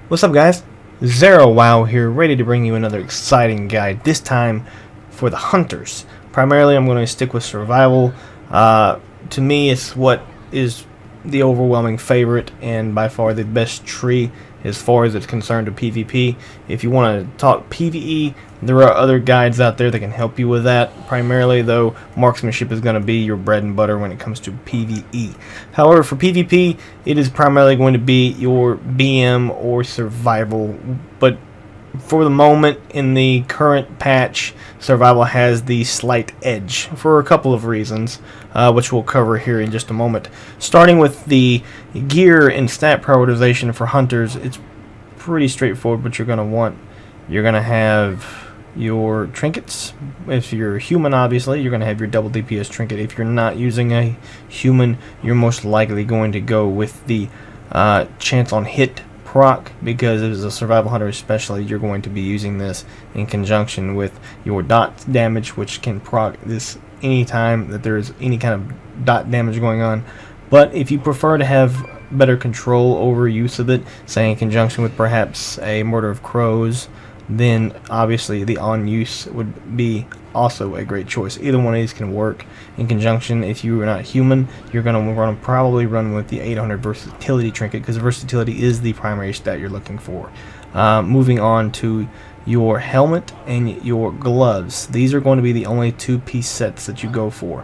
What's up, guys? Zera Wow here, ready to bring you another exciting guide, this time for the hunters. Primarily I'm going to stick with survival. To me, it's what is the overwhelming favorite and by far the best tree as far as it's concerned to PvP. If you want to talk PvE, there are other guides out there that can help you with that. Primarily, though, marksmanship is going to be your bread and butter when it comes to PvE. However, for PvP, it is primarily going to be your BM or survival. But for the moment, in the current patch, survival has the slight edge for a couple of reasons, which we'll cover here in just a moment. Starting with the gear and stat prioritization for hunters, it's pretty straightforward what you're going to want. You're going to have your trinkets. If you're human, obviously, you're going to have your double DPS trinket. If you're not using a human, you're most likely going to go with the chance on hit proc, because as a survival hunter especially, you're going to be using this in conjunction with your dot damage, which can proc this anytime that there's any kind of dot damage going on. But if you prefer to have better control over use of it, say in conjunction with perhaps a Murder of Crows, then obviously the on use would be also a great choice. Either one of these can work in conjunction. If you are not human, you're going to probably run with the 800 versatility trinket, because versatility is the primary stat you're looking for. Moving on to your helmet and your gloves. These are going to be the only two-piece sets that you go for.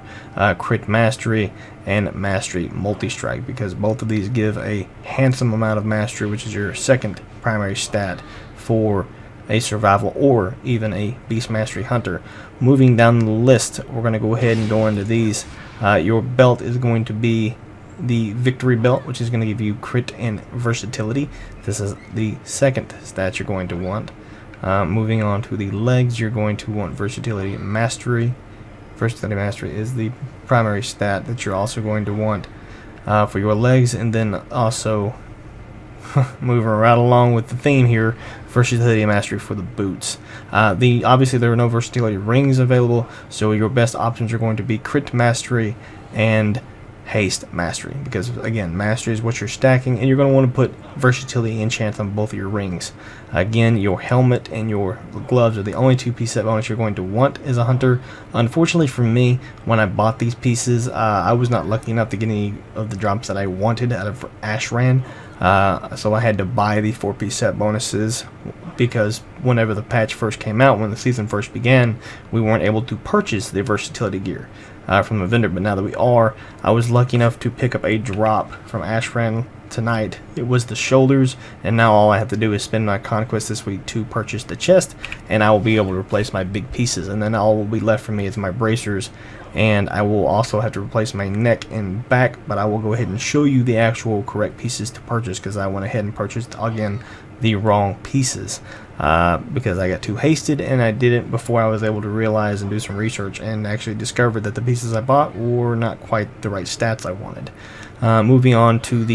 Crit Mastery and Mastery Multi-Strike, because both of these give a handsome amount of mastery, which is your second primary stat for a survival or even a beast mastery hunter. Moving down the list, we're going to go ahead and go into these. Your belt is going to be the victory belt, which is going to give you crit and versatility. This is the second stat you're going to want. Moving on to the legs, you're going to want versatility mastery. Versatility mastery is the primary stat that you're also going to want for your legs. And then also moving right along with the theme here, versatility mastery for the boots. Obviously there are no versatility rings available, so your best options are going to be crit mastery and haste mastery, because again, mastery is what you're stacking, and you're going to want to put versatility enchant on both of your rings. Again, your helmet and your gloves are the only two-piece set bonus you're going to want as a hunter. Unfortunately for me, when I bought these pieces, I was not lucky enough to get any of the drops that I wanted out of Ashran. So I had to buy the 4-piece set bonuses, because whenever the patch first came out, when the season first began, we weren't able to purchase the versatility gear from the vendor. But now that we are, I was lucky enough to pick up a drop from Ashran tonight. It was the shoulders, and now all I have to do is spend my conquest this week to purchase the chest, and I will be able to replace my big pieces, and then all will be left for me is my bracers, and I will also have to replace my neck and back. But I will go ahead and show you the actual correct pieces to purchase, because I went ahead and purchased again the wrong pieces because I got too hasted, and I did it before I was able to realize and do some research and actually discovered that the pieces I bought were not quite the right stats I wanted. Moving on to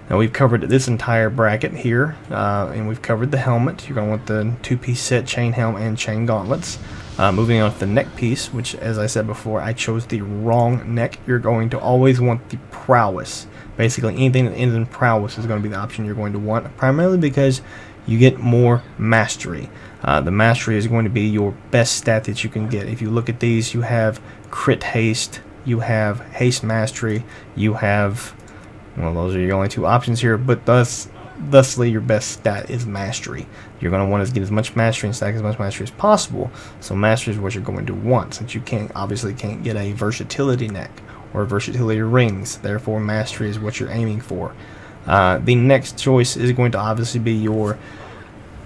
now we've covered this entire bracket here, and we've covered the helmet. You're going to want the two-piece set chain helm and chain gauntlets. Moving on to the neck piece, which, as I said before, I chose the wrong neck. You're going to always want the prowess. Basically, anything that ends in prowess is going to be the option you're going to want, primarily because you get more mastery. The mastery is going to be your best stat that you can get. If you look at these, you have crit haste, you have haste mastery, you have, well, those are your only two options here, but thusly your best stat is mastery. You're going to want to get as much mastery and stack as much mastery as possible, so mastery is what you're going to want, since you obviously can't get a versatility neck or versatility rings. Therefore, mastery is what you're aiming for. The next choice is going to obviously be your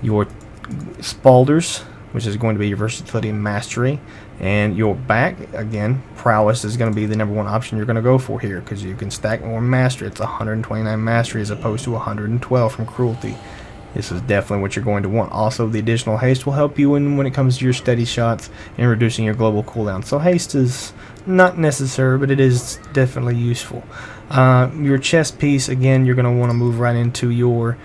spalders, which is going to be your versatility and mastery. And your back, again, prowess is going to be the #1 option you're going to go for here, because you can stack more mastery. It's 129 mastery as opposed to 112 from cruelty. This is definitely what you're going to want. Also, the additional haste will help you when it comes to your steady shots and reducing your global cooldown. So haste is not necessary, but it is definitely useful. Your chest piece, again, you're going to want to move right into your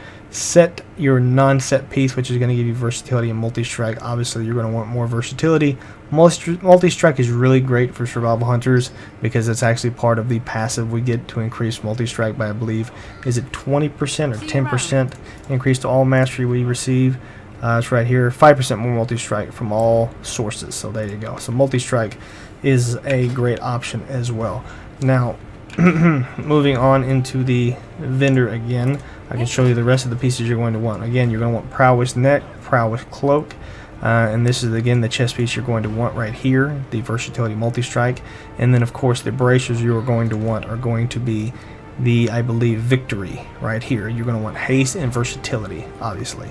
non-set piece, which is going to give you versatility and multi-strike. Obviously, you're going to want more versatility. Multi-strike is really great for survival hunters because it's actually part of the passive we get to increase multi-strike by, I believe, is it 20% or 10% increase to all mastery we receive. It's right here, 5% more multi-strike from all sources. So there you go. So multi-strike is a great option as well. Now, moving on into the vendor again, I can show you the rest of the pieces you're going to want. Again, you're going to want prowess neck, prowess cloak, and this is again the chest piece you're going to want right here, the versatility multi-strike, and then of course the bracers you are going to want are going to be the, I believe, victory right here. You're going to want haste and versatility, obviously.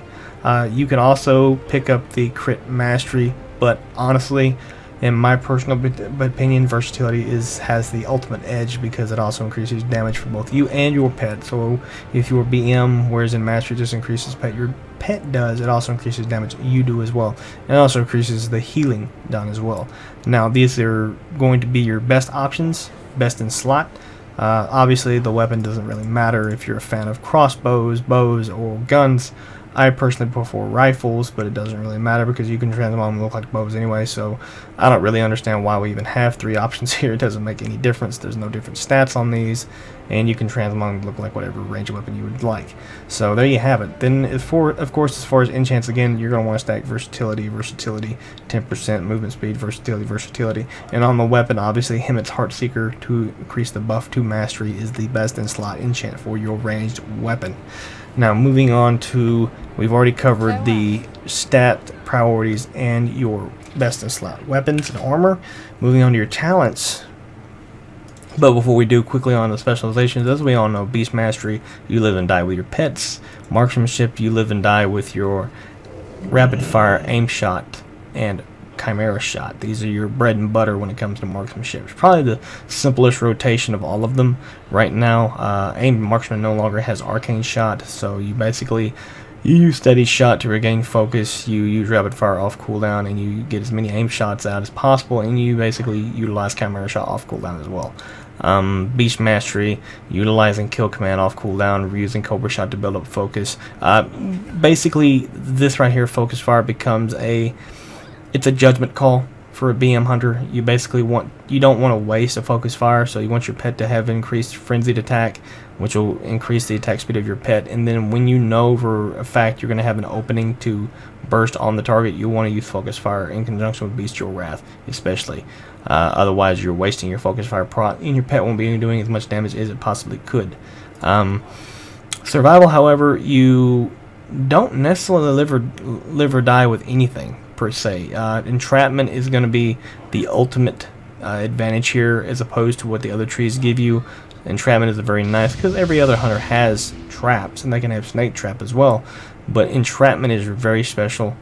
You can also pick up the crit mastery, but honestly, in my personal opinion, versatility has the ultimate edge because it also increases damage for both you and your pet. So if your BM, whereas in mastery just increases pet, your pet does, it also increases damage you do as well. And it also increases the healing done as well. Now these are going to be your best options, best in slot. Obviously the weapon doesn't really matter if you're a fan of crossbows, bows, or guns. I personally prefer rifles, but it doesn't really matter because you can transform them to look like bows anyway, so I don't really understand why we even have 3 options here. It doesn't make any difference. There's no different stats on these, and you can transform them to look like whatever range weapon you would like. So there you have it. Then, of course, as far as enchants, again, you're going to want to stack versatility, 10% movement speed, versatility. And on the weapon, obviously, Hemet's Heartseeker to increase the buff to mastery is the best in slot enchant for your ranged weapon. Now moving on to, we've already covered the stat priorities and your best in slot weapons and armor. Moving on to your talents. But before we do, quickly on the specializations, as we all know, Beast Mastery, you live and die with your pets. Marksmanship, you live and die with your rapid fire aim shot and Chimera shot. These are your bread and butter when it comes to marksmanship. It's probably the simplest rotation of all of them right now. Aim marksman no longer has arcane shot, so you basically use steady shot to regain focus. You use rapid fire off cooldown, and you get as many aim shots out as possible, and you basically utilize Chimera shot off cooldown as well. Beast Mastery, utilizing kill command off cooldown, using Cobra shot to build up focus. Basically, this right here, focus fire, becomes it's a judgment call for a BM hunter. You basically you don't want to waste a focus fire, so you want your pet to have increased frenzied attack, which will increase the attack speed of your pet. And then when you know for a fact you're going to have an opening to burst on the target, you want to use focus fire in conjunction with Bestial Wrath, especially. Otherwise, you're wasting your focus fire prot, and your pet won't be doing as much damage as it possibly could. Survival, however, you don't necessarily live or die with anything per se. Entrapment is going to be the ultimate advantage here as opposed to what the other trees give you. Entrapment is very nice because every other hunter has traps, and they can have snake trap as well, but entrapment is very special.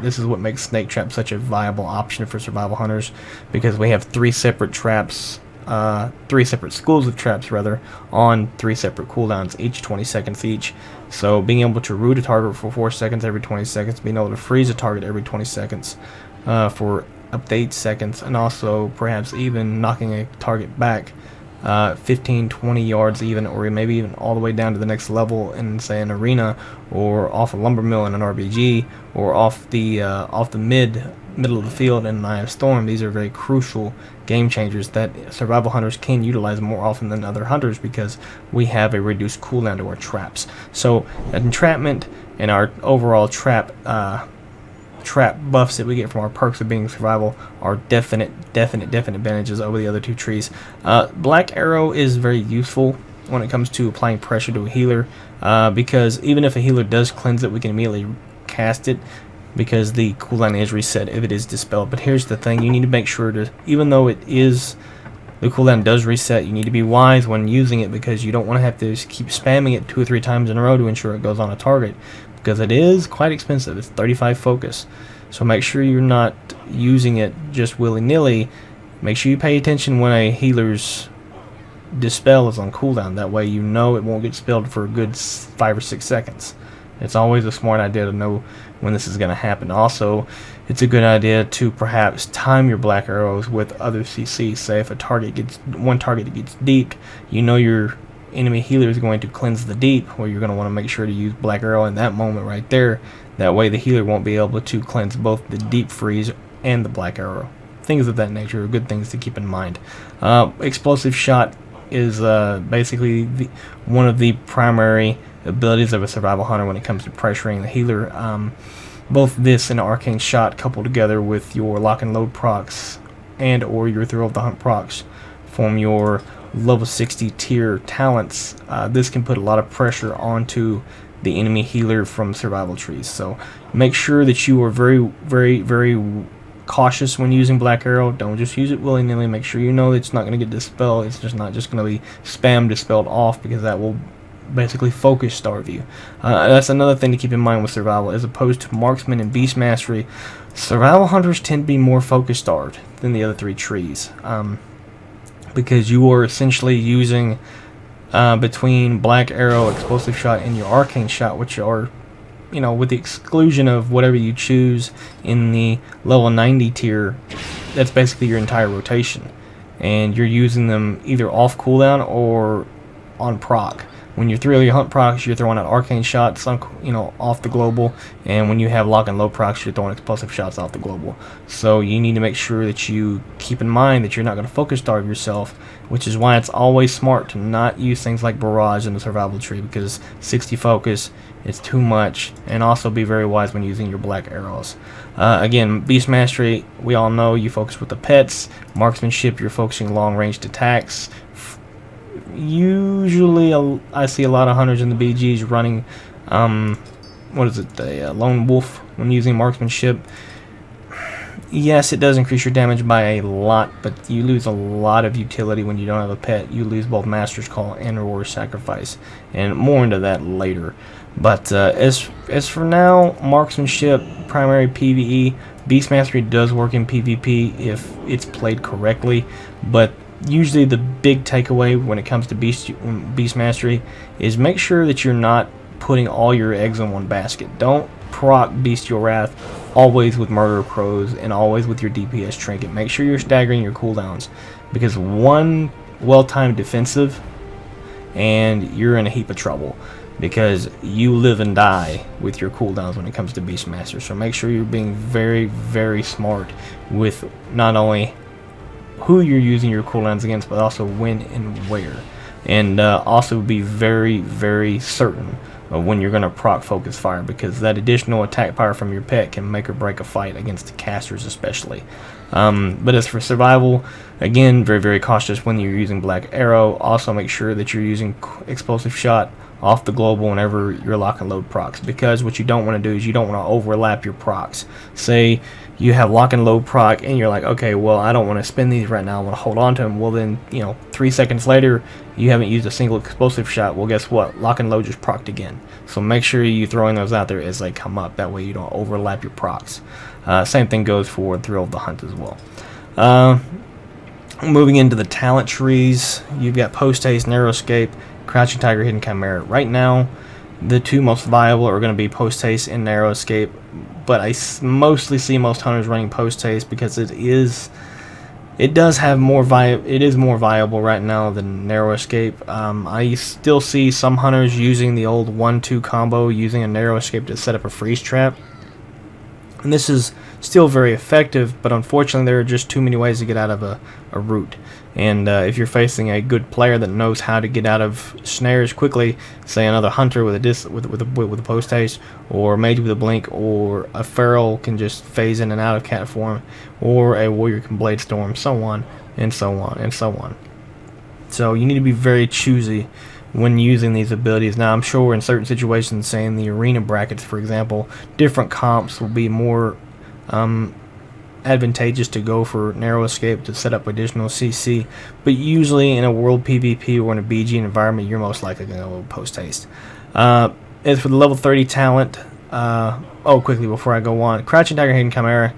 This is what makes snake trap such a viable option for survival hunters, because we have 3 separate traps, 3 separate schools of traps rather, on 3 separate cooldowns, each 20 seconds each. So being able to root a target for 4 seconds every 20 seconds, being able to freeze a target every 20 seconds for up to 8 seconds, and also perhaps even knocking a target back 15-20 yards even, or maybe even all the way down to the next level in, say, an arena, or off a lumber mill in an RBG, or off the middle of the field in an Eye of Storm. These are very crucial game changers that survival hunters can utilize more often than other hunters because we have a reduced cooldown to our traps. So entrapment and our overall trap buffs that we get from our perks of being survival are definite advantages over the other 2 trees. Black Arrow is very useful when it comes to applying pressure to a healer, because even if a healer does cleanse it, we can immediately cast it because the cooldown is reset if it is dispelled. But here's the thing, you need to make sure to, even though the cooldown does reset, you need to be wise when using it, because you don't want to have to keep spamming it 2 or 3 times in a row to ensure it goes on a target, because it is quite expensive. It's 35 focus. So make sure you're not using it just willy-nilly. Make sure you pay attention when a healer's dispel is on cooldown. That way you know it won't get spelled for a good 5 or 6 seconds. It's always a smart idea to know when this is going to happen. Also, it's a good idea to perhaps time your black arrows with other CCs. Say if one target gets deep, you know your enemy healer is going to cleanse the deep, or you're going to want to make sure to use black arrow in that moment right there. That way the healer won't be able to cleanse both the deep freeze and the black arrow. Things of that nature are good things to keep in mind. Explosive shot is basically one of the primary abilities of a survival hunter when it comes to pressuring the healer. Both this and arcane shot coupled together with your lock and load procs and or your thrill of the hunt procs form your level 60 tier talents. This can put a lot of pressure onto the enemy healer from survival trees. So make sure that you are very cautious when using black arrow. Don't just use it willy-nilly. Make sure you know it's not going to get dispelled. It's just not just going to be spam dispelled off, because that will basically focus starve you. That's another thing to keep in mind with survival. As opposed to marksman and beast mastery, survival hunters tend to be more focus starved than the other three trees, because you are essentially using between black arrow, explosive shot, and your arcane shot, which are, you know, with the exclusion of whatever you choose in the level 90 tier, that's basically your entire rotation, and you're using them either off cooldown or on proc. When you're through your hunt procs, you're throwing out arcane shots, off the global, and when you have lock and load procs, you're throwing explosive shots off the global. So you need to make sure that you keep in mind that you're not going to focus starve yourself, which is why it's always smart to not use things like barrage in the survival tree, because 60 focus is too much, and also be very wise when using your black arrows. Again, beast mastery, we all know you focus with the pets. Marksmanship, you're focusing long ranged attacks. Usually I see a lot of hunters in the BGs running a lone wolf when using marksmanship. Yes, it does increase your damage by a lot, but you lose a lot of utility when you don't have a pet. You lose both Master's Call and Warrior Sacrifice, and more into that later. But as for now, marksmanship, primary PvE, beast mastery does work in PvP if it's played correctly, but usually the big takeaway when it comes to beast mastery is make sure that you're not putting all your eggs in one basket. Don't proc Bestial Wrath always with Murder of Crows and always with your DPS trinket. Make sure you're staggering your cooldowns, because one well-timed defensive and you're in a heap of trouble, because you live and die with your cooldowns when it comes to Beastmaster. So make sure you're being very smart with not only who you're using your cooldowns against, but also when and where, and also be very certain of when you're going to proc focus fire, because that additional attack power from your pet can make or break a fight against the casters especially. But as for survival, again, very cautious when you're using black arrow. Also make sure that you're using explosive shot off the global whenever you're lock and load procs, because what you don't want to do is you don't want to overlap your procs. Say you have lock and load proc and you're like, okay, well, I don't want to spend these right now, I want to hold on to them. Well, then, 3 seconds later you haven't used a single explosive shot. Well, guess what, lock and load just procced again. So make sure you're throwing those out there as they come up, that way you don't overlap your procs. Same thing goes for Thrill of the Hunt as well. Moving into the talent trees, you've got Post Haste, Narrow Escape, Crouching Tiger, Hidden Chimera. Right now, the two most viable are going to be Post Haste and Narrow Escape, but I mostly see most hunters running Post Haste because it is more viable right now than Narrow Escape. I still see some hunters using the old 1-2 combo, using a Narrow Escape to set up a freeze trap, and this is still very effective, but unfortunately there are just too many ways to get out of a route. And if you're facing a good player that knows how to get out of snares quickly, say another hunter with a post haste, or mage with a blink, or a feral can just phase in and out of cat form, or a warrior can blade storm, so on and so on and so on. So you need to be very choosy when using these abilities. Now I'm sure in certain situations, say in the arena brackets for example, different comps will be more advantageous to go for Narrow Escape to set up additional CC, but usually in a world PvP or in a BG environment, you're most likely going to go with Post Haste. As for the level 30 talent, quickly before I go on, Crouching Tiger, Hidden Chimera,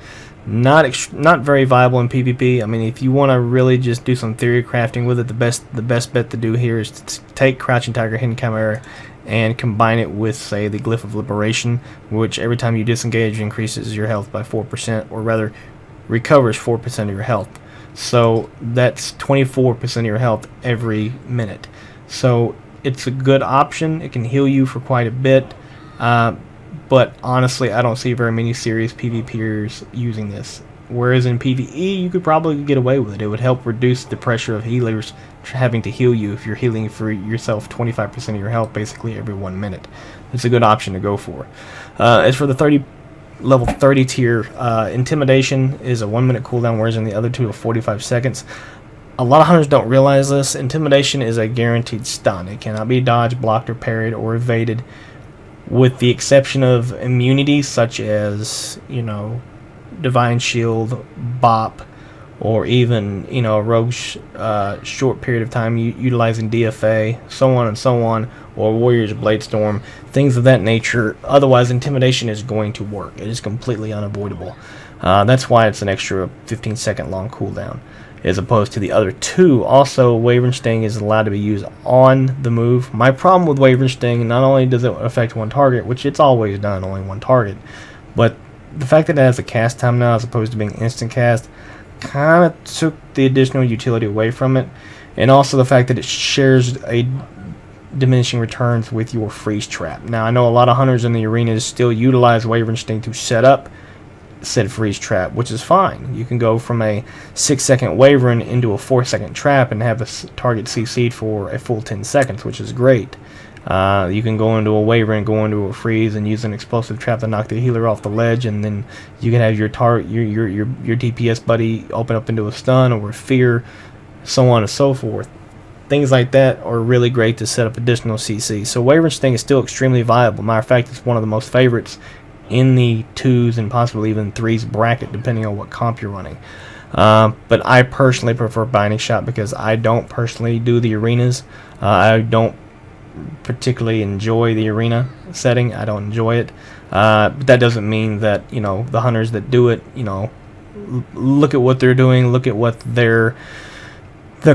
not very viable in PvP. I mean, if you want to really just do some theory crafting with it, the best bet to do here is to take Crouching Tiger, Hidden Chimera and combine it with, say, the Glyph of Liberation, which every time you disengage increases your health by 4%, or rather recovers 4% of your health. So that's 24% of your health every minute. So it's a good option. It can heal you for quite a bit, but honestly, I don't see very many serious PvPers using this. Whereas in PvE, you could probably get away with it. It would help reduce the pressure of healers having to heal you if you're healing for yourself 25% of your health basically every 1 minute. It's a good option to go for. As for the level 30 tier, Intimidation is a 1 minute cooldown, whereas in the other two are 45 seconds. A lot of hunters don't realize this. Intimidation is a guaranteed stun. It cannot be dodged, blocked, or parried, or evaded, with the exception of immunities such as, you know, Divine Shield, Bop, or even, you know, a rogue short period of time utilizing DFA, so on and so on, or Warrior's Bladestorm, things of that nature. Otherwise, Intimidation is going to work. It is completely unavoidable. That's why it's an extra 15-second long cooldown, as opposed to the other two. Also, Wyvern Sting is allowed to be used on the move. My problem with Wyvern Sting, not only does it affect one target, which it's always done, only one target, but the fact that it has a cast time now as opposed to being instant cast kind of took the additional utility away from it. And also the fact that it shares a diminishing returns with your freeze trap. Now, I know a lot of hunters in the arenas still utilize Wyvern Sting to set up said freeze trap, which is fine. You can go from a 6-second Wyvern into a 4-second trap and have a target CC'd for a full 10 seconds, which is great. You can go into a Wyvern, go into a freeze, and use an explosive trap to knock the healer off the ledge, and then you can have your DPS buddy open up into a stun or a fear, so on and so forth. Things like that are really great to set up additional CC. So Wyvern Sting is still extremely viable. Matter of fact, it's one of the most favorites in the 2s and possibly even 3s bracket, depending on what comp you're running. But I personally prefer Binding Shot because I don't personally do the arenas. I don't particularly enjoy the arena setting. I don't enjoy it. But that doesn't mean that, you know, the hunters that do it, you know, look at what they're doing, look at what the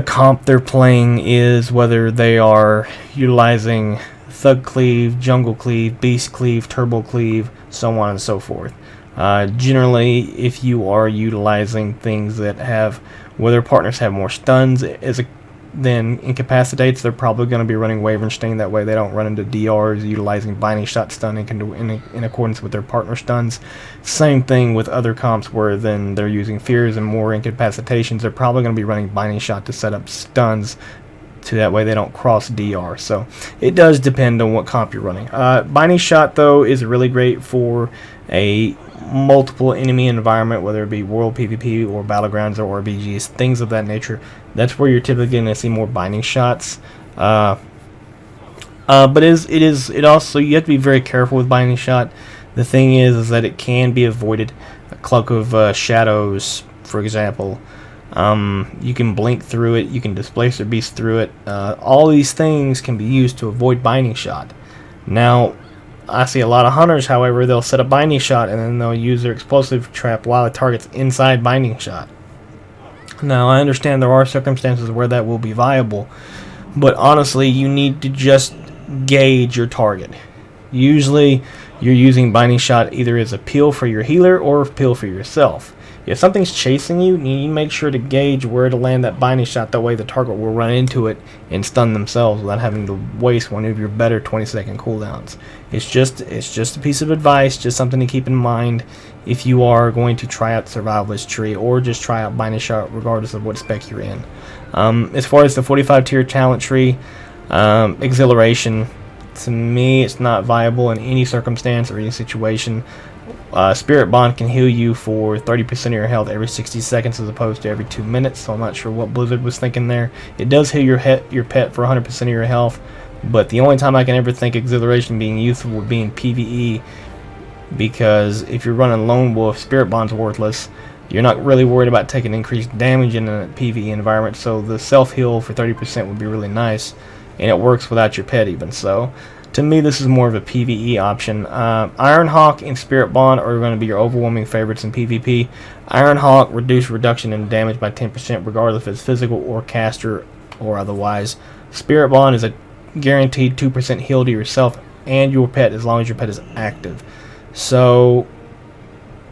comp they're playing is, whether they are utilizing Thug Cleave, Jungle Cleave, Beast Cleave, Turbo Cleave, so on and so forth. Generally, if you are utilizing things that have, where their partners have more stuns than incapacitates, they're probably going to be running Wyvern Sting. That way they don't run into DRs utilizing Binding Shot stun in accordance with their partner stuns. Same thing with other comps where then they're using fears and more incapacitations. They're probably going to be running Binding Shot to set up stuns, to that way they don't cross DR. So it does depend on what comp you're running. Binding Shot, though, is really great for a multiple enemy environment, whether it be World PvP or Battlegrounds or RBGs, things of that nature. That's where you're typically going to see more Binding Shots. But it also, you have to be very careful with Binding Shot. The thing is that it can be avoided. A Cloak of Shadows, for example. You can blink through it, you can displace your beast through it. All these things can be used to avoid Binding Shot. Now, I see a lot of hunters, however, they'll set a Binding Shot and then they'll use their explosive trap while the target's inside Binding Shot. Now, I understand there are circumstances where that will be viable, but honestly, you need to just gauge your target. Usually, you're using Binding Shot either as a peel for your healer or a peel for yourself. If something's chasing you, you need to make sure to gauge where to land that Binding Shot. That way the target will run into it and stun themselves without having to waste one of your better 20-second cooldowns. It's just a piece of advice, just something to keep in mind if you are going to try out Survivalist Tree or just try out Binding Shot regardless of what spec you're in. As far as the 45 tier talent tree, Exhilaration, to me it's not viable in any circumstance or any situation. Spirit Bond can heal you for 30% of your health every 60 seconds as opposed to every 2 minutes, so I'm not sure what Blizzard was thinking there. It does heal your pet for 100% of your health, but the only time I can ever think Exhilaration being useful would be in PvE, because if you're running Lone Wolf, Spirit Bond's worthless. You're not really worried about taking increased damage in a PvE environment, so the self-heal for 30% would be really nice, and it works without your pet even, so to me, this is more of a PvE option. Ironhawk and Spirit Bond are going to be your overwhelming favorites in PvP. Ironhawk reduction in damage by 10% regardless if it's physical or caster or otherwise. Spirit Bond is a guaranteed 2% heal to yourself and your pet as long as your pet is active. So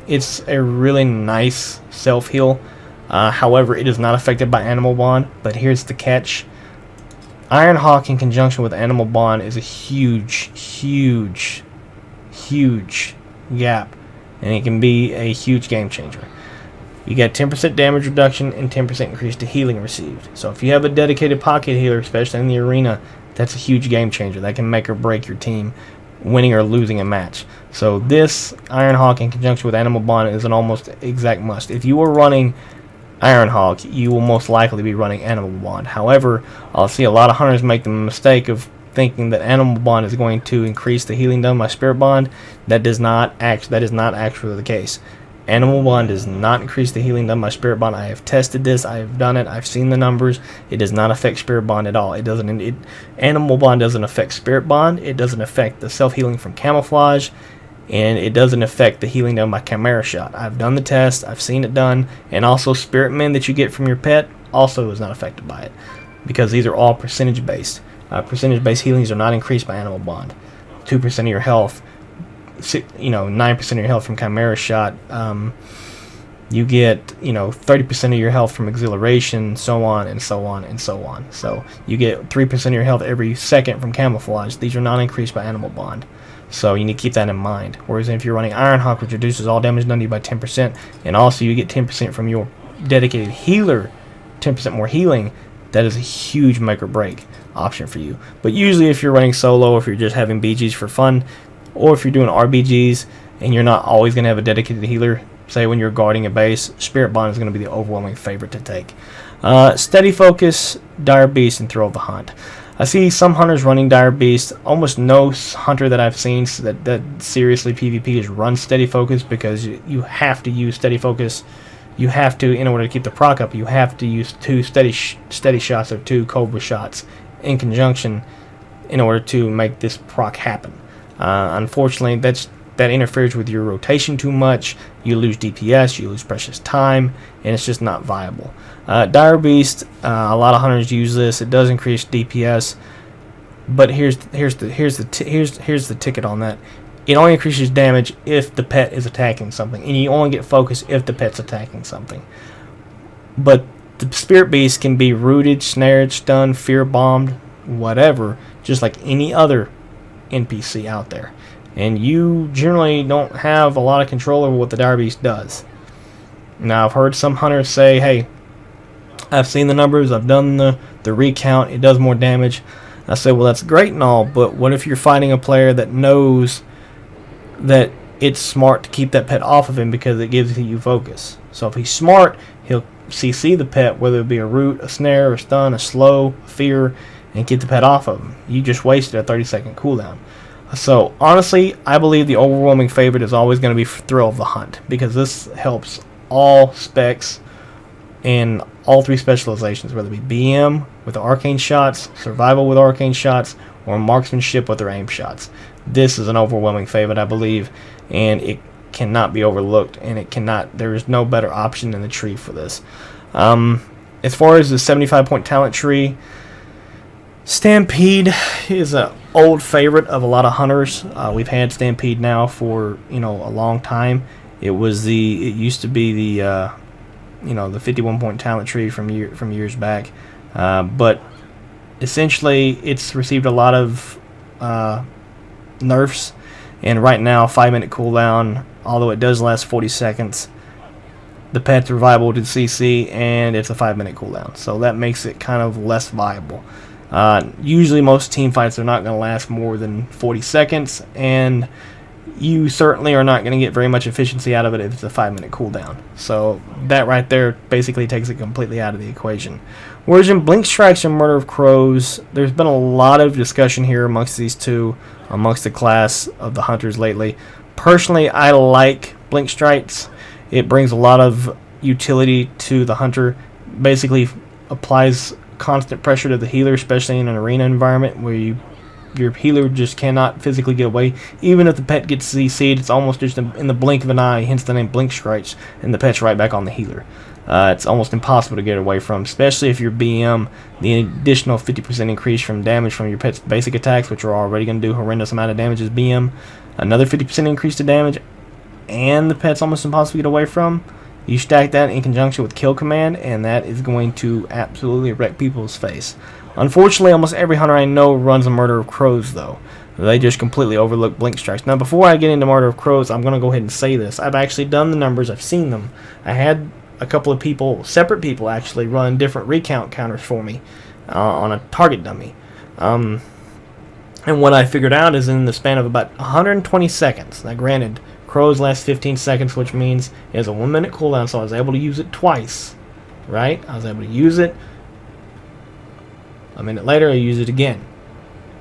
it's a really nice self heal. However, it is not affected by Animal Bond. But here's the catch: Iron Hawk in conjunction with Animal Bond is a huge gap, and it can be a huge game changer. You get 10% damage reduction and 10% increase to healing received. So if you have a dedicated pocket healer, especially in the arena, that's a huge game changer. That can make or break your team winning or losing a match. So this Iron Hawk in conjunction with Animal Bond is an almost exact must. If you are running Iron Hawk, you will most likely be running Animal Bond. However, I'll see a lot of hunters make the mistake of thinking that Animal Bond is going to increase the healing done by Spirit Bond. That is not actually the case. Animal Bond does not increase the healing done by Spirit Bond. I have tested this. I have done it. I've seen the numbers. It does not affect Spirit Bond at all. It doesn't. Animal Bond doesn't affect Spirit Bond. It doesn't affect the self healing from camouflage. And it doesn't affect the healing done by Chimera Shot. I've done the test, I've seen it done, and also Spirit Men that you get from your pet also is not affected by it, because these are all percentage based. Percentage based healings are not increased by Animal Bond. 2% of your health, 9% of your health from Chimera Shot. You get 30% of your health from Exhilaration, so on and so on and so on. So you get 3% of your health every second from Camouflage. These are not increased by Animal Bond. So you need to keep that in mind. Whereas if you're running Iron Hawk, which reduces all damage done to you by 10%, and also you get 10% from your dedicated healer, 10% more healing, that is a huge make or break option for you. But usually if you're running solo, if you're just having BGs for fun, or if you're doing RBGs and you're not always going to have a dedicated healer, say when you're guarding a base, Spirit Bond is going to be the overwhelming favorite to take. Steady Focus, Dire Beast, and Thrill of the Hunt. I see some hunters running Dire Beast. Almost no hunter that I've seen that seriously PvP is run Steady Focus, because you have to use Steady Focus. You have to, in order to keep the proc up, you have to use 2 steady shots or 2 Cobra shots in conjunction in order to make this proc happen. Unfortunately, that interferes with your rotation too much. You lose DPS, you lose precious time, and it's just not viable. Dire Beast, a lot of hunters use this. It does increase DPS, but here's the ticket on that. It only increases damage if the pet is attacking something, and you only get focus if the pet's attacking something. But the Spirit Beast can be rooted, snared, stunned, fear bombed, whatever, just like any other NPC out there. And you generally don't have a lot of control over what the Dire Beast does. Now, I've heard some hunters say, hey, I've seen the numbers, I've done the recount, it does more damage. I said, well, that's great and all, but what if you're fighting a player that knows that it's smart to keep that pet off of him because it gives you focus? So if he's smart, he'll CC the pet, whether it be a root, a snare, a stun, a slow, a fear, and get the pet off of him. You just wasted a 30-second cooldown. So honestly, I believe the overwhelming favorite is always going to be Thrill of the Hunt, because this helps all specs in all 3 specializations, whether it be BM with the arcane shots, survival with arcane shots, or marksmanship with their aim shots. This is an overwhelming favorite, I believe, and it cannot be overlooked, and there is no better option in the tree for this. As far as the 75-point talent tree, Stampede is an old favorite of a lot of hunters. We've had Stampede now for a long time. It used to be the 51-point talent tree from years back, but essentially it's received a lot of nerfs, and right now 5-minute cooldown, although it does last 40 seconds. The pet's revival to CC, and it's a 5-minute cooldown, so that makes it kind of less viable. Usually most team fights are not going to last more than 40 seconds, and you certainly are not going to get very much efficiency out of it if it's a 5-minute cooldown. So that right there basically takes it completely out of the equation. Whereas in Blink Strikes and Murder of Crows, there's been a lot of discussion here amongst these two, amongst the class of the hunters lately. Personally, I like Blink Strikes. It brings a lot of utility to the hunter. Basically applies constant pressure to the healer, especially in an arena environment where your healer just cannot physically get away. Even if the pet gets CC'd, it's almost just in the blink of an eye, hence the name Blink Strikes, and the pet's right back on the healer. it's almost impossible to get away from, especially if you're BM. The additional 50% increase from damage from your pet's basic attacks, which are already going to do horrendous amount of damage as BM, another 50% increase to damage, and the pet's almost impossible to get away from. You stack that in conjunction with kill command, and that is going to absolutely wreck people's face. Unfortunately, almost every hunter I know runs a Murder of Crows, though. They just completely overlook blink strikes. Now, before I get into Murder of Crows, I'm going to go ahead and say this. I've actually done the numbers. I've seen them. I had a couple of people, separate people actually, run different recount counters for me on a target dummy. And what I figured out is in the span of about 120 seconds. Now, granted, Crows last 15 seconds, which means it has a 1 minute cooldown, so I was able to use it twice. Right? I was able to use it. A minute later, I use it again.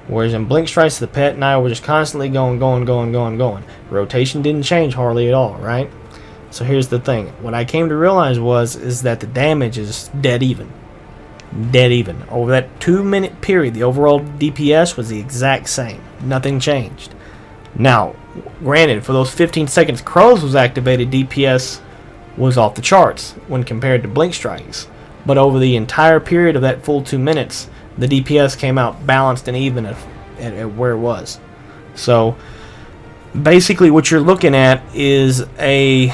Whereas in blink strikes, the pet and I were just constantly going. Rotation didn't change hardly at all, right? So here's the thing. What I came to realize is that the damage is dead even. Dead even. Over that 2 minute period, the overall DPS was the exact same. Nothing changed. Now, granted, for those 15 seconds Crows was activated, DPS was off the charts when compared to blink strikes. But over the entire period of that full 2 minutes, the DPS came out balanced and even at where it was. So basically what you're looking at is a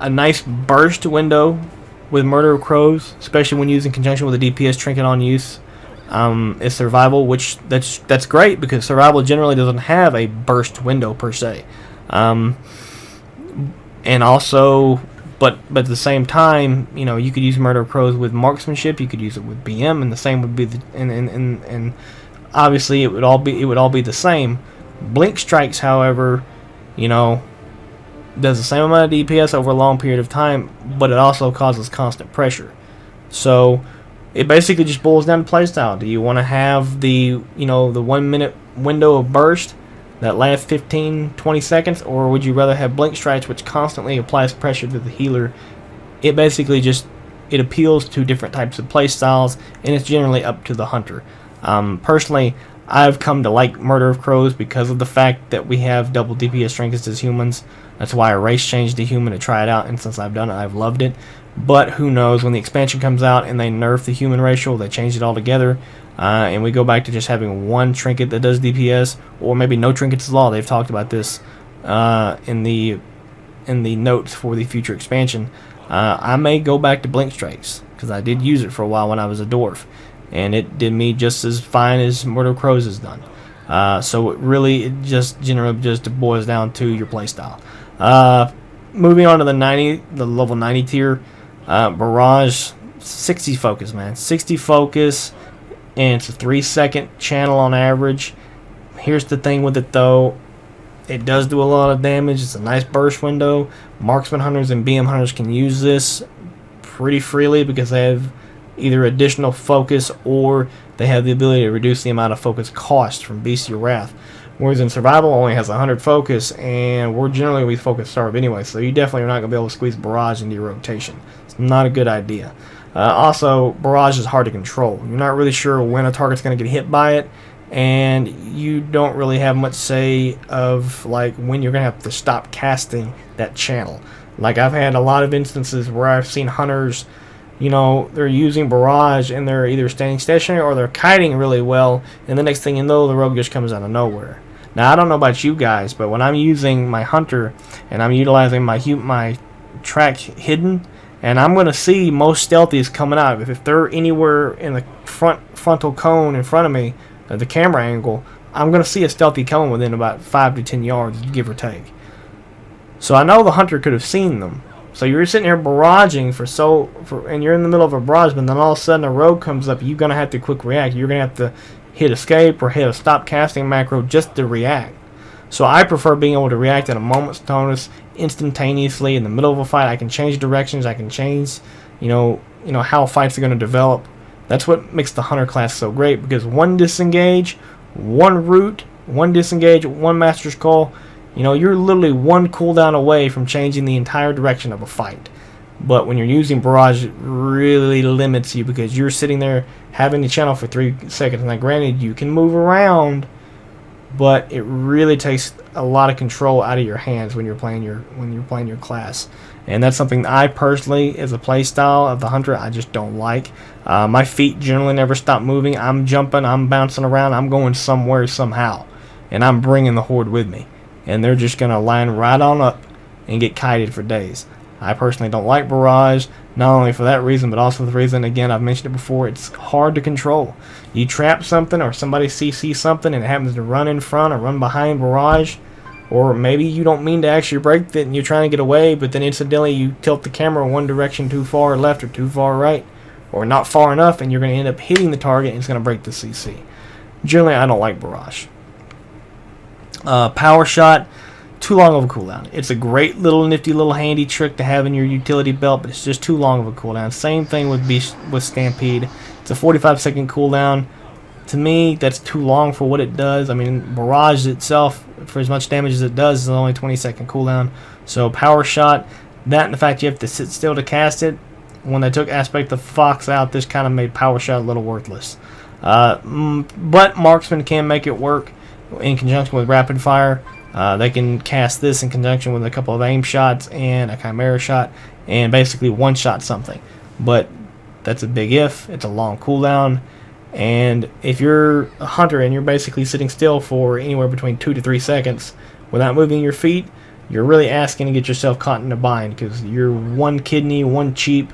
nice burst window with Murder of Crows, especially when used in conjunction with a DPS trinket on use. Is survival, which that's great because survival generally doesn't have a burst window per se. And also, but at the same time, you know, you could use Murder of Crows with marksmanship. You could use it with BM, and the same would be the and obviously it would all be the same. Blink strikes, however, you know, does the same amount of DPS over a long period of time, but it also causes constant pressure. So it basically just boils down to playstyle. Do you want to have the 1 minute window of burst that lasts 15-20 seconds, or would you rather have blink strikes, which constantly applies pressure to the healer? It basically just appeals to different types of play styles, and it's generally up to the hunter. Personally, I've come to like Murder of Crows because of the fact that we have double DPS trinkets as humans. That's why I race changed to human to try it out, and since I've done it, I've loved it. But who knows, when the expansion comes out and they nerf the human racial, they change it all together, and we go back to just having one trinket that does DPS, or maybe no trinkets at all. They've talked about this in the notes for the future expansion. I may go back to blink strikes because I did use it for a while when I was a dwarf, and it did me just as fine as Murder of Crows has done. So it just generally just boils down to your playstyle. Moving on to the level 90 tier, Barrage, 60 focus, man. 60 focus, and it's a 3-second channel on average. Here's the thing with it, though. It does do a lot of damage. It's a nice burst window. Marksman hunters and BM hunters can use this pretty freely because they have either additional focus or they have the ability to reduce the amount of focus cost from Bestial Wrath. Whereas in Survival only has 100 focus, and we're generally focus starved anyway, so you definitely are not going to be able to squeeze Barrage into your rotation. It's not a good idea. Also, Barrage is hard to control. You're not really sure when a target's going to get hit by it, and you don't really have much say of like when you're going to have to stop casting that channel. Like, I've had a lot of instances where I've seen hunters, you know, they're using Barrage and they're either standing stationary or they're kiting really well, and the next thing you know, the rogue just comes out of nowhere. Now, I don't know about you guys, but when I'm using my hunter and I'm utilizing my track hidden, and I'm going to see most stealthies coming out. If they're anywhere in the frontal cone in front of me, at the camera angle, I'm going to see a stealthy coming within about 5 to 10 yards, give or take. So I know the hunter could have seen them. So you're sitting here barraging and you're in the middle of a barrage, but then all of a sudden a rogue comes up. You're going to have to quick react. You're going to have to hit escape or hit a stop casting macro just to react. So I prefer being able to react at a moment's notice, instantaneously in the middle of a fight. I can change directions. I can change, you know how fights are going to develop. That's what makes the hunter class so great, because one disengage, one root, one disengage, one master's call. You're literally one cooldown away from changing the entire direction of a fight. But when you're using Barrage, it really limits you because you're sitting there having the channel for 3 seconds. Now, granted, you can move around, but it really takes a lot of control out of your hands when you're playing your class. And that's something I personally, as a play style of the hunter, I just don't like. My feet generally never stop moving. I'm jumping, I'm bouncing around, I'm going somewhere somehow, and I'm bringing the horde with me, and they're just gonna line right on up and get kited for days. I personally don't like barrage, not only for that reason, but also the reason, again, I've mentioned it before, it's hard to control. You trap something, or somebody CC something, and it happens to run in front or run behind barrage, or maybe you don't mean to actually break it and you're trying to get away, but then incidentally you tilt the camera one direction too far left or too far right, or not far enough, and you're going to end up hitting the target and it's going to break the CC. Generally, I don't like barrage. Power shot, too long of a cooldown. It's a great little nifty little handy trick to have in your utility belt, but it's just too long of a cooldown. Same thing with Stampede. It's a 45-second cooldown. To me, that's too long for what it does. I mean, barrage itself, for as much damage as it does, is only 20-second cooldown. So power shot, that and the fact you have to sit still to cast it. When they took Aspect of Fox out, this kind of made power shot a little worthless. But marksman can make it work in conjunction with rapid fire. They can cast this in conjunction with a couple of aim shots and a chimera shot, and basically one-shot something. But that's a big if. It's a long cooldown. And if you're a hunter and you're basically sitting still for anywhere between 2 to 3 seconds without moving your feet, you're really asking to get yourself caught in a bind, because you're one kidney, one cheap,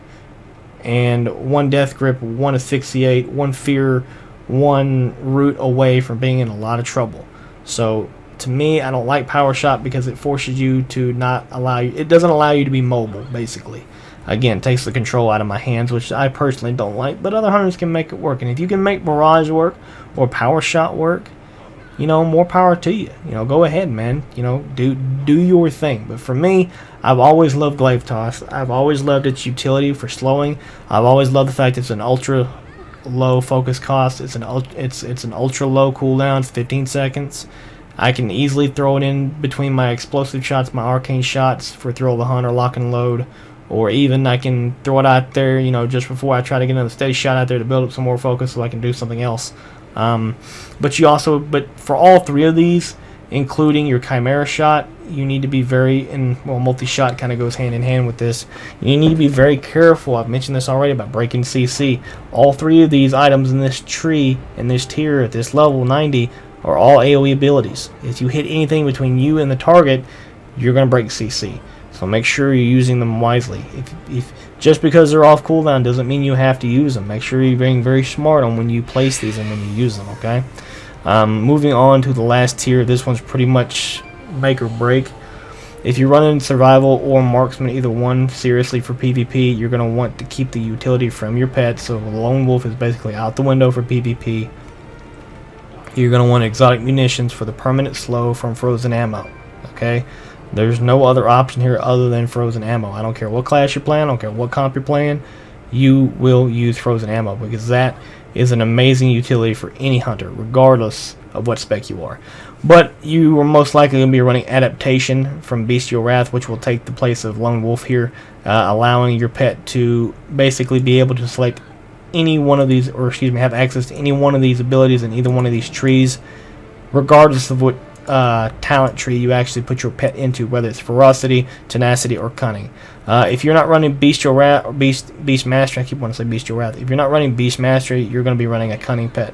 and one death grip, one asphyxiate, one fear, one root away from being in a lot of trouble. So to me, I don't like power shot because it forces you to not allow you. It doesn't allow you to be mobile, basically. Again, takes the control out of my hands, which I personally don't like, but other hunters can make it work. And if you can make barrage work or power shot work, you know, more power to you. You know, go ahead, man. You know, do your thing. But for me, I've always loved Glyph Toss. I've always loved its utility for slowing. I've always loved the fact it's an ultra low focus cost. It's an ultra low cooldown. It's 15 seconds. I can easily throw it in between my explosive shots, my arcane shots for Thrill of the Hunter, lock and load. Or even I can throw it out there, you know, just before I try to get another steady shot out there to build up some more focus so I can do something else. But for all three of these, including your chimera shot, you need to be multi-shot kind of goes hand in hand with this. You need to be very careful. I've mentioned this already about breaking CC. All three of these items in this tree, in this tier, at this level 90, are all AoE abilities. If you hit anything between you and the target, you're going to break CC. So make sure you're using them wisely. If just because they're off cooldown doesn't mean you have to use them. Make sure you're being very smart on when you place these and when you use them, okay? Moving on to the last tier, this one's pretty much make or break. If you're running survival or marksman, either one, seriously for PvP, you're going to want to keep the utility from your pet. So the lone wolf is basically out the window for PvP. You're going to want exotic munitions for the permanent slow from frozen ammo, okay? There's no other option here other than frozen ammo. I don't care what class you're playing, I don't care what comp you're playing, you will use frozen ammo, because that is an amazing utility for any hunter, regardless of what spec you are. But you are most likely going to be running adaptation from Bestial Wrath, which will take the place of Lone Wolf here, allowing your pet to basically be able to select any one of these, or have access to any one of these abilities in either one of these trees, regardless of what talent tree you actually put your pet into, whether it's ferocity, tenacity, or cunning. If you're not running Bestial Wrath or Beast Mastery, I keep wanting to say Bestial Wrath. If you're not running Beast Mastery, you're going to be running a cunning pet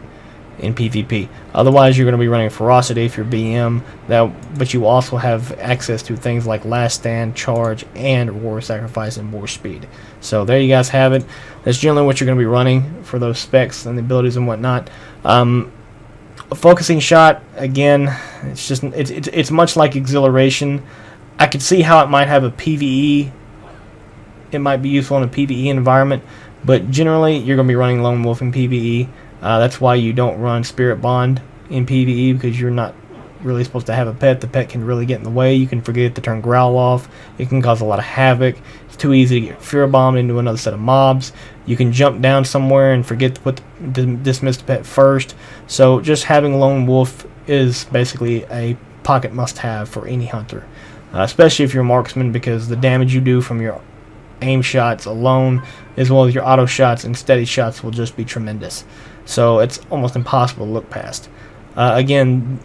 in PvP. Otherwise, you're going to be running ferocity if you're BM. But you also have access to things like Last Stand, Charge, and War Sacrifice and War Speed. So there you guys have it. That's generally what you're going to be running for those specs and the abilities and whatnot. A focusing shot, again, it's much like Exhilaration. I could see how it might have a PvE. It might be useful in a PvE environment, but generally you're going to be running Lone Wolf in PvE. That's why you don't run Spirit Bond in PvE, because you're not really supposed to have a pet. The pet can really get in the way. You can forget to turn Growl off. It can cause a lot of havoc. It's too easy to get Fear Bombed into another set of mobs. You can jump down somewhere and forget to dismiss the pet first. So just having Lone Wolf is basically a pocket must-have for any hunter, especially if you're a marksman, because the damage you do from your aim shots alone, as well as your auto shots and steady shots, will just be tremendous. So it's almost impossible to look past. Again,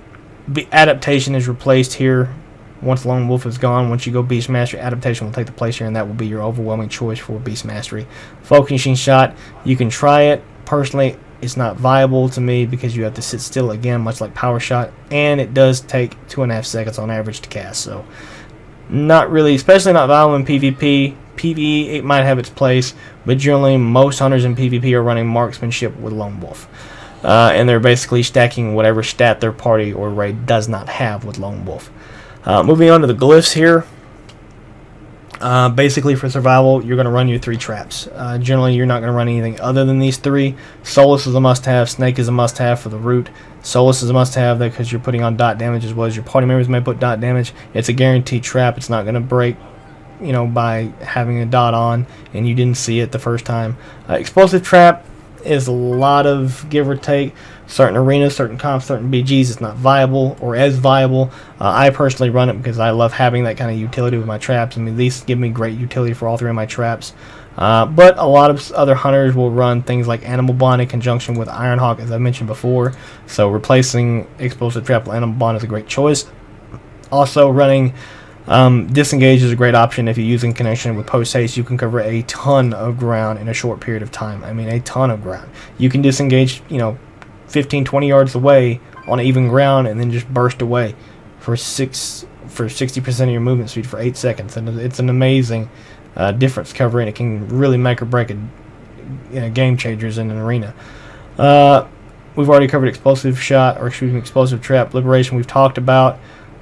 Adaptation is replaced here. Once Lone Wolf is gone, once you go Beast Mastery, Adaptation will take the place here, and that will be your overwhelming choice for Beast Mastery. Focusing Shot, you can try it. Personally, it's not viable to me because you have to sit still again, much like Power Shot, and it does take 2.5 seconds on average to cast. So, not really, especially not viable in PvP. PvE, it might have its place, but generally most hunters in PvP are running marksmanship with Lone Wolf. And they're basically stacking whatever stat their party or raid does not have with Lone Wolf. Moving on to the glyphs here. Basically for survival, you're going to run your 3 traps. Generally, you're not going to run anything other than these 3. Solace is a must-have. Snake is a must-have for the root. Solace is a must-have because you're putting on dot damage as well as your party members may put dot damage. It's a guaranteed trap. It's not going to break, you know, by having a dot on and you didn't see it the first time. Explosive trap is a lot of give or take. Certain arenas, certain comps, certain BGs, it's not viable or as viable. I personally run it because I love having that kind of utility with my traps. I mean, these give me great utility for all 3 of my traps. But a lot of other hunters will run things like Animal Bond in conjunction with Ironhawk, as I mentioned before. So replacing Explosive Trap with Animal Bond is a great choice. Also running Disengage is a great option. If you use in connection with Post Haste, you can cover a ton of ground in a short period of time. I mean, a ton of ground. You can disengage, you know, 15-20 yards away on even ground and then just burst away for 60% of your movement speed for 8 seconds. And it's an amazing difference covering. It can really make or break game changers in an arena. We've already covered Explosive Shot, or excuse me, Explosive Trap. Liberation we've talked about.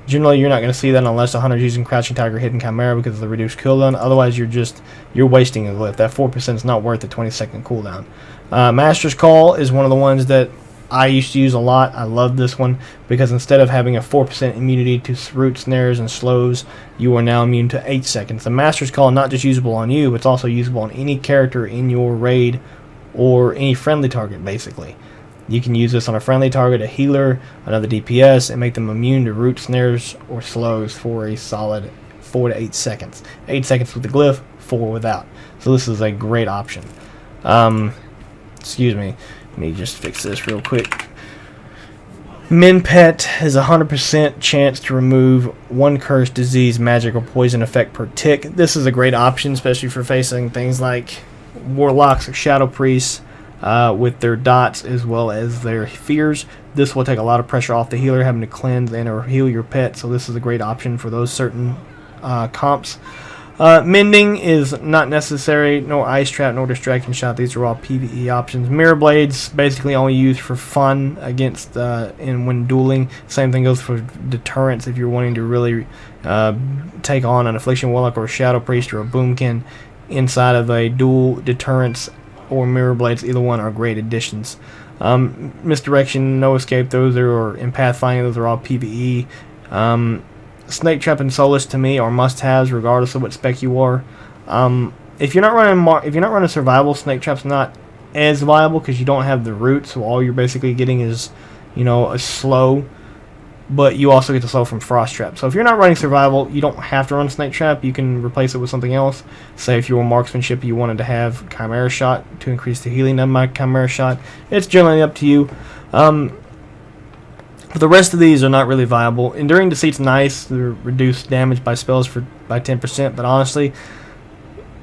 Generally, you're not going to see that unless the hunter's using Crouching Tiger, Hidden Chimera because of the reduced cooldown. Otherwise, you're wasting a glyph. That 4% is not worth the 20-second cooldown. Master's Call is one of the ones that I used to use a lot. I love this one because instead of having a 4% immunity to root snares and slows, you are now immune to 8 seconds. The Master's Call not just usable on you, but it's also usable on any character in your raid or any friendly target, basically. You can use this on a friendly target, a healer, another DPS, and make them immune to root snares or slows for a solid 4 to 8 seconds. 8 seconds with the glyph, 4 without. So this is a great option. Excuse me. Let me just fix this real quick. Min Pet has a 100% chance to remove 1 curse, disease, magic, or poison effect per tick. This is a great option, especially for facing things like warlocks or shadow priests with their dots as well as their fears. This will take a lot of pressure off the healer having to cleanse and or heal your pet, so this is a great option for those certain comps. Mending is not necessary, nor Ice Trap, nor Distracting Shot. These are all PvE options. Mirror Blades basically only used for fun against and when dueling. Same thing goes for deterrence if you're wanting to really take on an Affliction Warlock or a Shadow Priest or a Boomkin inside of a duel. Deterrence or Mirror Blades, either one are great additions. Misdirection, No Escape, those are, or in Pathfinding, those are all PvE. Snake Trap and Solace to me are must-haves regardless of what spec you are. If you're not running survival, Snake Trap's not as viable because you don't have the root, so all you're basically getting is, you know, a slow, but you also get the slow from Frost Trap. So if you're not running survival, you don't have to run Snake Trap. You can replace it with something else. Say if you were marksmanship, you wanted to have Chimera Shot to increase the healing of my Chimera Shot. It's generally up to you. But the rest of these are not really viable. Enduring Deceit's nice. They're reduced damage by spells by 10%, but honestly,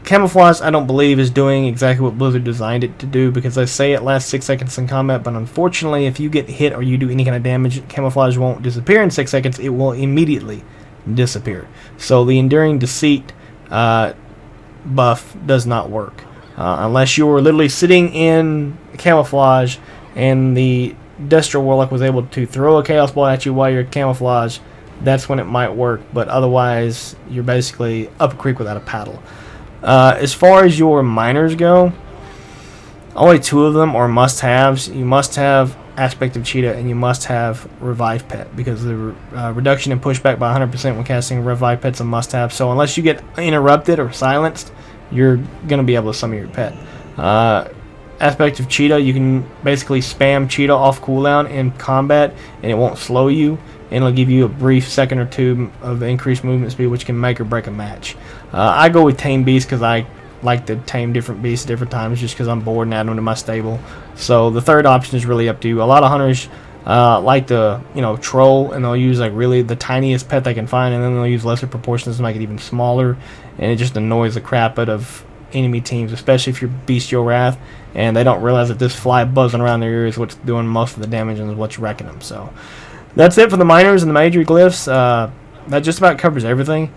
Camouflage I don't believe is doing exactly what Blizzard designed it to do, because they say it lasts 6 seconds in combat, but unfortunately if you get hit or you do any kind of damage, Camouflage won't disappear in 6 seconds, it will immediately disappear. So the Enduring Deceit buff does not work. Unless you're literally sitting in Camouflage and the Destro Warlock was able to throw a Chaos Ball at you while you're Camouflage, that's when it might work, but otherwise you're basically up a creek without a paddle. As far as your minors go, only 2 of them are must-haves. You must have Aspect of Cheetah and you must have Revive Pet, because the reduction in pushback by 100% when casting Revive Pet's a must-have, so unless you get interrupted or silenced, you're going to be able to summon your pet. Aspect of Cheetah, you can basically spam Cheetah off cooldown in combat and it won't slow you, and it'll give you a brief second or 2 of increased movement speed, which can make or break a match. I go with Tame Beast because I like to tame different beasts at different times just because I'm bored and add them to my stable. So the third option is really up to you. A lot of hunters like the troll, and they'll use like really the tiniest pet they can find, and then they'll use lesser proportions to make it even smaller, and it just annoys the crap out of enemy teams, especially if you're Bestial Wrath, and they don't realize that this fly buzzing around their ears is what's doing most of the damage and is what's wrecking them. So that's it for the minors and the major glyphs. That just about covers everything.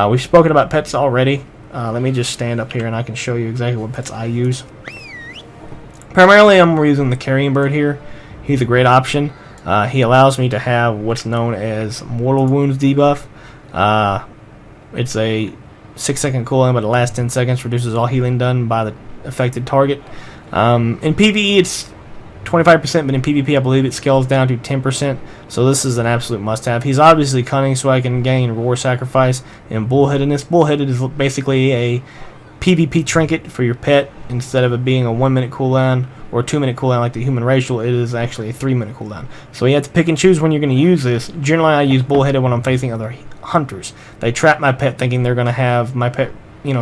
We've spoken about pets already. Let me just stand up here and I can show you exactly what pets I use. Primarily I'm using the carrion bird here. He's a great option. He allows me to have what's known as mortal wounds debuff. It's a 6-second cooldown, but it lasts 10 seconds, reduces all healing done by the affected target. In PvE it's 25%, but in PvP I believe it scales down to 10%, so this is an absolute must-have. He's obviously cunning, so I can gain Roar Sacrifice and Bullheadedness. Bullheaded is basically a PvP trinket for your pet. Instead of it being a 1-minute cooldown or a 2-minute cooldown like the human racial, it is actually a 3-minute cooldown. So you have to pick and choose when you're going to use this. Generally I use Bullheaded when I'm facing other hunters. They trap my pet thinking they're going to have my pet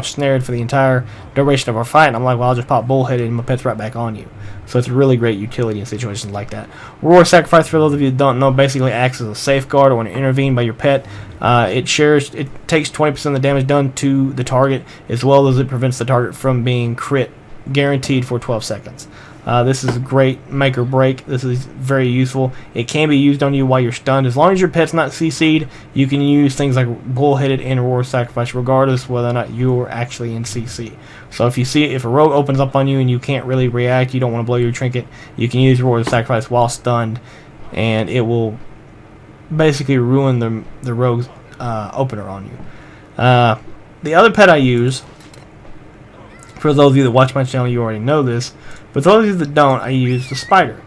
snared for the entire duration of our fight, and I'm like, well, I'll just pop Bullheaded and my pet's right back on you. So it's a really great utility in situations like that. Roar Sacrifice, for those of you that don't know, basically acts as a safeguard or when intervened by your pet. It takes 20% of the damage done to the target, as well as it prevents the target from being crit guaranteed for 12 seconds. This is a great make or break. This is very useful. It can be used on you while you're stunned. As long as your pet's not CC'd, you can use things like Bullheaded and Roar Sacrifice regardless whether or not you're actually in CC. So if a rogue opens up on you and you can't really react, you don't want to blow your trinket, you can use Roar Sacrifice while stunned, and it will basically ruin the rogue's opener on you. The other pet I use, for those of you that watch my channel, you already know this, but those of you that don't, I use the spider.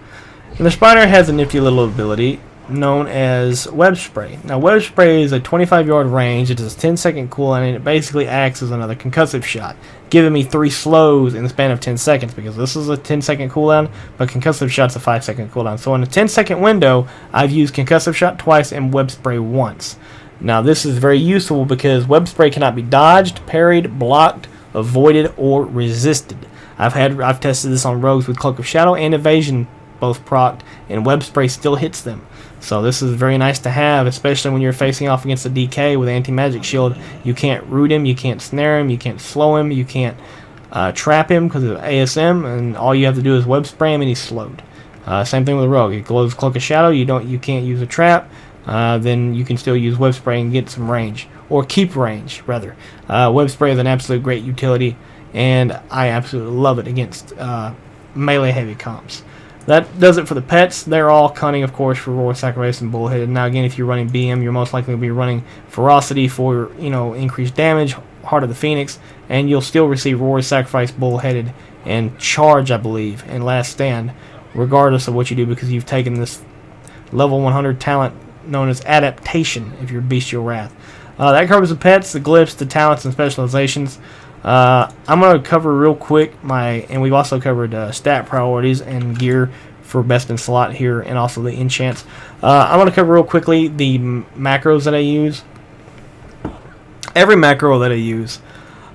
And the spider has a nifty little ability known as Web Spray. Now, Web Spray is a 25-yard range. It does a 10-second cooldown, and it basically acts as another concussive shot, giving me 3 slows in the span of 10 seconds, because this is a 10-second cooldown, but concussive shot's a 5-second cooldown. So in a 10-second window, I've used concussive shot twice and Web Spray once. Now, this is very useful because Web Spray cannot be dodged, parried, blocked, avoided, or resisted. I've tested this on rogues with Cloak of Shadow and Evasion, both procced, and Web Spray still hits them. So this is very nice to have, especially when you're facing off against a DK with anti-magic shield. You can't root him, you can't snare him, you can't slow him, you can't trap him because of ASM, and all you have to do is Web Spray him and he's slowed. Same thing with a rogue. It glows Cloak of Shadow, you can't use a trap, then you can still use Web Spray and get some range, or keep range rather. Web Spray is an absolute great utility, and I absolutely love it against melee heavy comps. That does it for the pets. They're all cunning, of course, for Roar Sacrifice and Bullheaded. Now, again, if you're running BM, you're most likely to be running Ferocity for increased damage, Heart of the Phoenix, and you'll still receive Roar Sacrifice, Bullheaded, and Charge, I believe, and Last Stand, regardless of what you do, because you've taken this level 100 talent known as Adaptation if you're Bestial Wrath. That covers the pets, the glyphs, the talents, and specializations. I'm going to cover real quick and we've also covered stat priorities and gear for best in slot here, and also the enchants. I'm going to cover real quickly the macros that I use. Every macro that I use,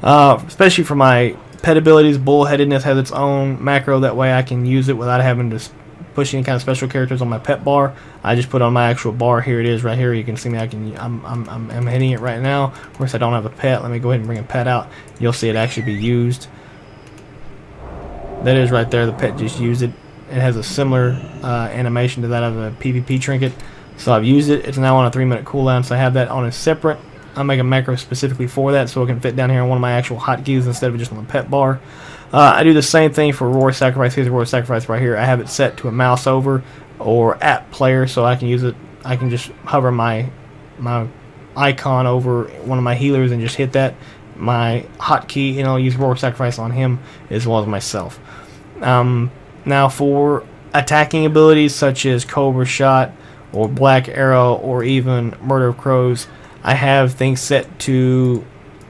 especially for my pet abilities, Bullheadedness has its own macro. That way I can use it without having to push any kind of special characters on my pet bar. I just put on my actual bar. Here it is right here. You can see me. I'm hitting it right now. Of course, I don't have a pet. Let me go ahead and bring a pet out. You'll see it actually be used. That is right there. The pet just used it. It has a similar animation to that of a PvP trinket. So I've used it. It's now on a 3-minute cooldown, so I have that on a separate. I'll make a macro specifically for that so it can fit down here on one of my actual hotkeys instead of just on the pet bar. I do the same thing for Roar Sacrifice. Here's Roar Sacrifice right here. I have it set to a mouse over or app player, so I can use it. I can just hover my icon over one of my healers and just hit that, my hotkey, and I'll use Roar Sacrifice on him as well as myself. Now for attacking abilities such as Cobra Shot or Black Arrow or even Murder of Crows, I have things set to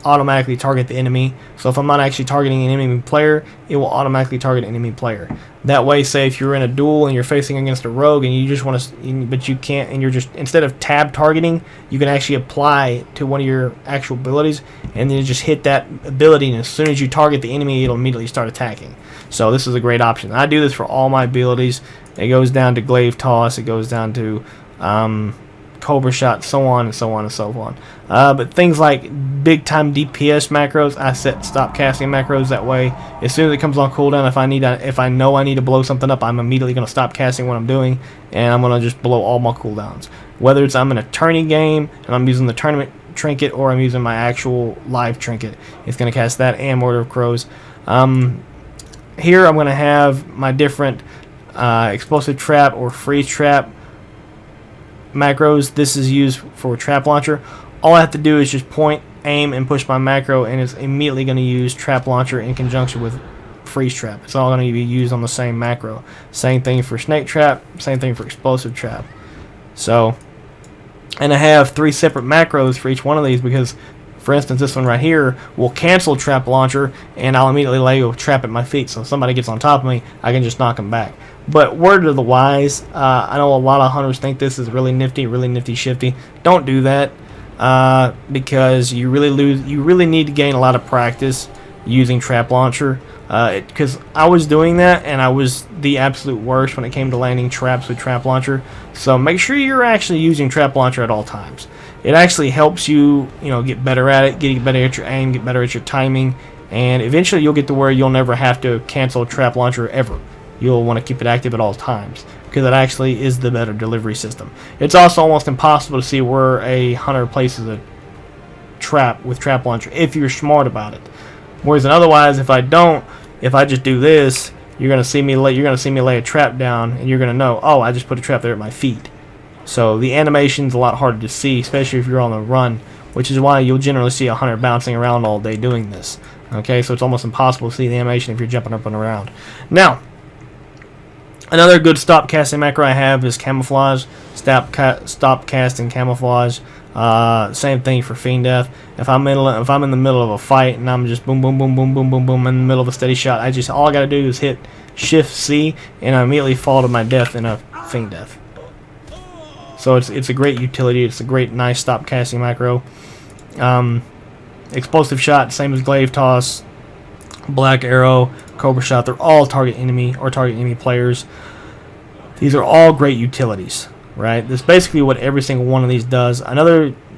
automatically target the enemy. So if I'm not actually targeting an enemy player, it will automatically target an enemy player. That way, say if you're in a duel and you're facing against a rogue and you just want to, but you can't, and you're just, instead of tab targeting, you can actually apply to one of your actual abilities, and then you just hit that ability, and as soon as you target the enemy, it'll immediately start attacking. So this is a great option. I do this for all my abilities. It goes down to Glyph toss, it goes down to Cobra shot, so on and so on and so on. But things like big time DPS macros, I set stop casting macros. That way, as soon as it comes on cooldown, if I know I need to blow something up, I'm immediately going to stop casting what I'm doing, and I'm going to just blow all my cooldowns. Whether it's I'm in a tourney game and I'm using the tournament trinket, or I'm using my actual live trinket, it's going to cast that and Mortar of Crows. Here I'm going to have my different explosive trap or freeze trap macros. This is used for trap launcher. All I have to do is just point, aim, and push my macro, and it's immediately going to use trap launcher in conjunction with freeze trap. It's all going to be used on the same macro. Same thing for snake trap, same thing for explosive trap. So, and I have 3 separate macros for each one of these because, for instance, this one right here will cancel trap launcher, and I'll immediately lay a trap at my feet. So if somebody gets on top of me, I can just knock them back. But word to the wise, I know a lot of hunters think this is really nifty shifty. Don't do that because you really need to gain a lot of practice using trap launcher. Because I was doing that and I was the absolute worst when it came to landing traps with trap launcher. So make sure you're actually using trap launcher at all times. It actually helps you, get better at it, get better at your aim, get better at your timing, and eventually you'll get to where you'll never have to cancel trap launcher ever. You'll want to keep it active at all times because it actually is the better delivery system. It's also almost impossible to see where a hunter places a trap with trap launcher if you're smart about it. Whereas otherwise, if I just do this, you're gonna see me lay a trap down, and you're gonna know, oh, I just put a trap there at my feet. So the animation's a lot harder to see, especially if you're on the run, which is why you'll generally see a hunter bouncing around all day doing this. Okay, so it's almost impossible to see the animation if you're jumping up and around. Now, another good stop casting macro I have is camouflage. Stop casting camouflage. Same thing for fiend death. If I'm in the middle of a fight and I'm just boom boom boom boom boom boom boom in the middle of a steady shot, all I gotta do is hit Shift C and I immediately fall to my death in a fiend death. So it's a great utility. It's a great nice stop casting macro. Explosive shot, same as glaive toss, black arrow, cobra shot. They're all target enemy or target enemy players. These are all great utilities, right? That's basically what every single one of these does.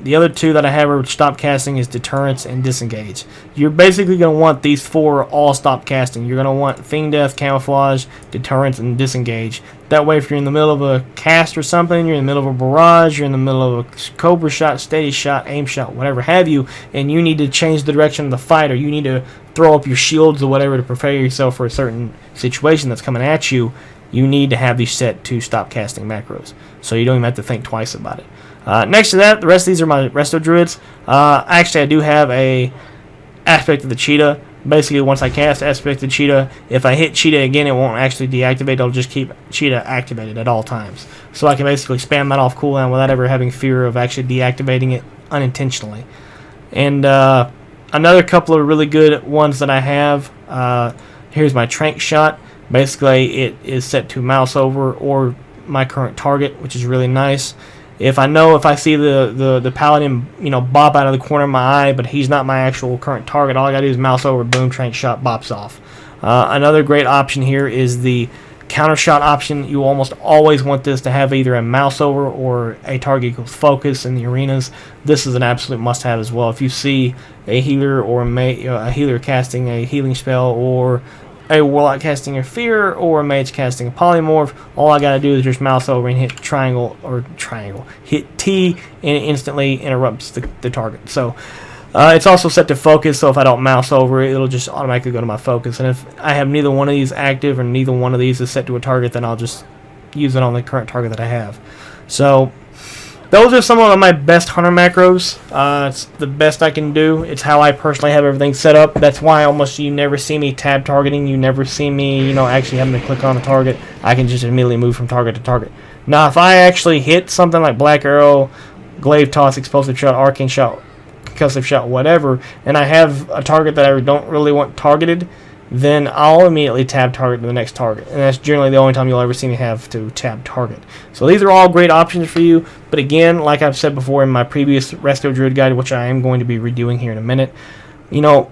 The other two that I have are stop casting is deterrence and disengage. You're basically going to want these 4 all stop casting. You're going to want fiend death, camouflage, deterrence, and disengage. That way, if you're in the middle of a cast or something, you're in the middle of a barrage, you're in the middle of a cobra shot, steady shot, aim shot, whatever have you, and you need to change the direction of the fight, or you need to throw up your shields or whatever to prepare yourself for a certain situation that's coming at you, you need to have these set to stop casting macros. So you don't even have to think twice about it. Next to that, the rest of these are my resto druids. Actually, I do have a aspect of the cheetah. Basically, once I cast aspect of cheetah, if I hit cheetah again, it won't actually deactivate. It'll just keep cheetah activated at all times. So I can basically spam that off cooldown without ever having fear of actually deactivating it unintentionally. And another couple of really good ones that I have. Here's my trank shot. Basically, it is set to mouse over or my current target, which is really nice. If I see the paladin, bop out of the corner of my eye, but he's not my actual current target, all I gotta do is mouse over, boom, trank shot, bops off. Another great option here is the counter shot option. You almost always want this to have either a mouse over or a target equals focus in the arenas. This is an absolute must-have as well. If you see a healer or a healer casting a healing spell, or a warlock casting a fear, or a mage casting a polymorph, all I gotta do is just mouse over and hit hit T, and it instantly interrupts the target. So it's also set to focus, so if I don't mouse over it, it'll just automatically go to my focus. And if I have neither one of these active or neither one of these is set to a target, then I'll just use it on the current target that I have. So those are some of my best hunter macros. It's the best I can do. It's how I personally have everything set up. That's why almost you never see me tab targeting. You never see me, actually having to click on a target. I can just immediately move from target to target. Now, if I actually hit something like black arrow, glaive toss, explosive shot, arcane shot, concussive shot, whatever, and I have a target that I don't really want targeted, then I'll immediately tab target to the next target. And that's generally the only time you'll ever see me have to tab target. So these are all great options for you. But again, like I've said before in my previous Resto Druid guide, which I am going to be redoing here in a minute, you know,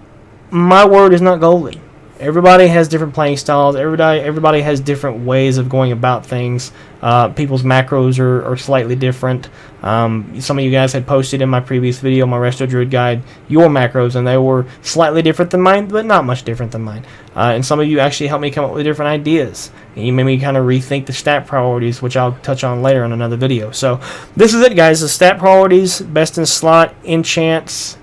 my word is not golden. Everybody has different playing styles. Everybody has different ways of going about things. People's macros are slightly different. Some of you guys had posted in my previous video, my Resto Druid guide, your macros, and they were slightly different than mine, but not much different than mine. And some of you actually helped me come up with different ideas. And you made me kind of rethink the stat priorities, which I'll touch on later in another video. So this is it, guys. The stat priorities, best in slot, enchants,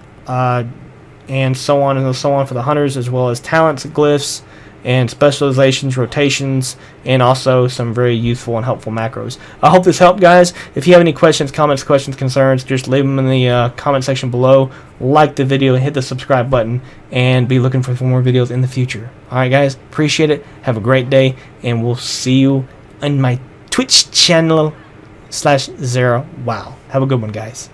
and so on and so on for the hunters, as well as talents, glyphs, and specializations, rotations, and also some very useful and helpful macros. I hope this helped, guys. If you have any questions, comments, concerns, just leave them in the comment section below. Like the video, hit the subscribe button, and be looking for more videos in the future. Alright, guys, appreciate it. Have a great day, and we'll see you on my Twitch channel /Zera. Wow. Have a good one, guys.